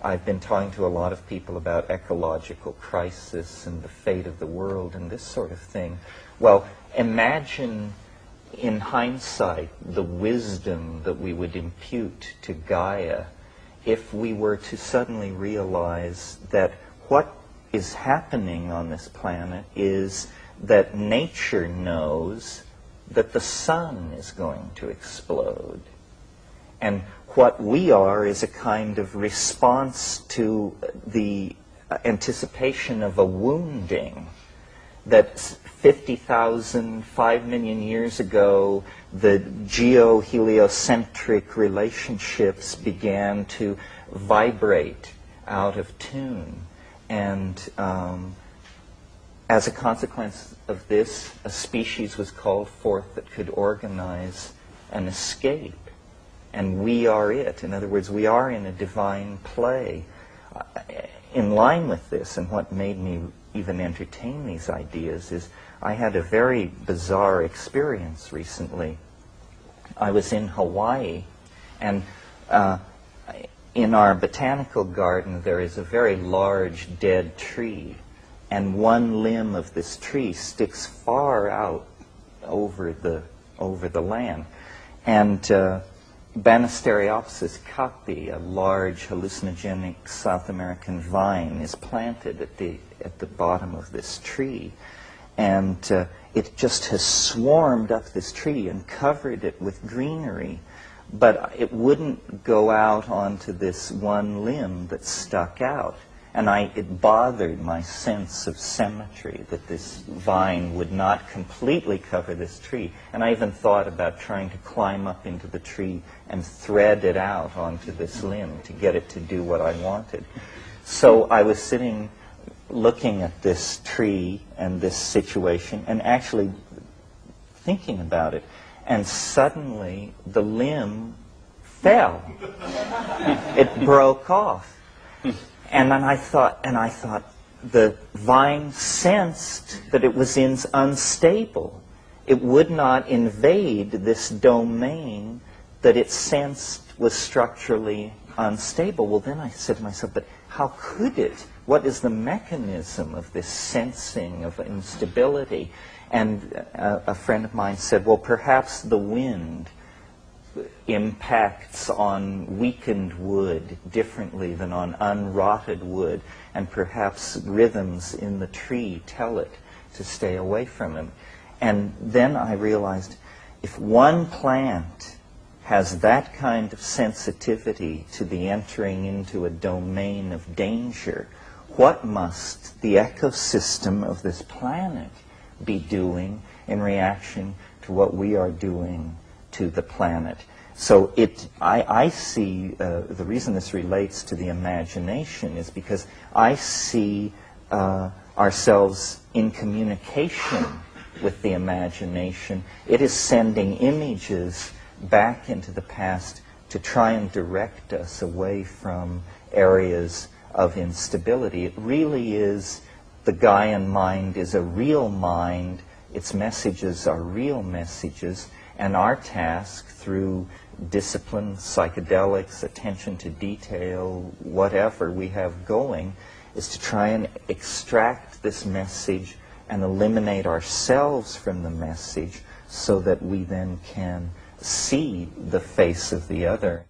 I've been talking to a lot of people about ecological crisis and the fate of the world and this sort of thing. Well, imagine in hindsight the wisdom that we would impute to Gaia if we were to suddenly realize that what is happening on this planet is that nature knows that the sun is going to explode. And what we are is a kind of response to the anticipation of a wounding that 50,000, 5 million years ago, the geo-heliocentric relationships began to vibrate out of tune. And as a consequence of this, a species was called forth that could organize an escape. And we are it. In other words, we are in a divine play. In line with this, and what made me even entertain these ideas, is I had a very bizarre experience recently. I was in Hawaii, and in our botanical garden there is a very large dead tree, and one limb of this tree sticks far out over the land. And Banisteriopsis caapi, a large hallucinogenic South American vine, is planted at the bottom of this tree. And it just has swarmed up this tree and covered it with greenery. But it wouldn't go out onto this one limb that stuck out. And it bothered my sense of symmetry that this vine would not completely cover this tree. And I even thought about trying to climb up into the tree and thread it out onto this limb to get it to do what I wanted. So I was sitting looking at this tree and this situation and actually thinking about it. And suddenly the limb fell. It broke off. And then I thought, the vine sensed that it was unstable. It would not invade this domain that it sensed was structurally unstable. Well, then I said to myself, but how could it? What is the mechanism of this sensing of instability? And a friend of mine said, well, perhaps the wind impacts on weakened wood differently than on unrotted wood, and perhaps rhythms in the tree tell it to stay away from him. And then I realized, if one plant has that kind of sensitivity to the entering into a domain of danger, what must the ecosystem of this planet be doing in reaction to what we are doing to the planet? So I see, the reason this relates to the imagination is because I see ourselves in communication with the imagination. It is sending images back into the past to try and direct us away from areas of instability. It really is, the Gaian mind is a real mind. Its messages are real messages. And our task, through discipline, psychedelics, attention to detail, whatever we have going, is to try and extract this message and eliminate ourselves from the message so that we then can see the face of the other.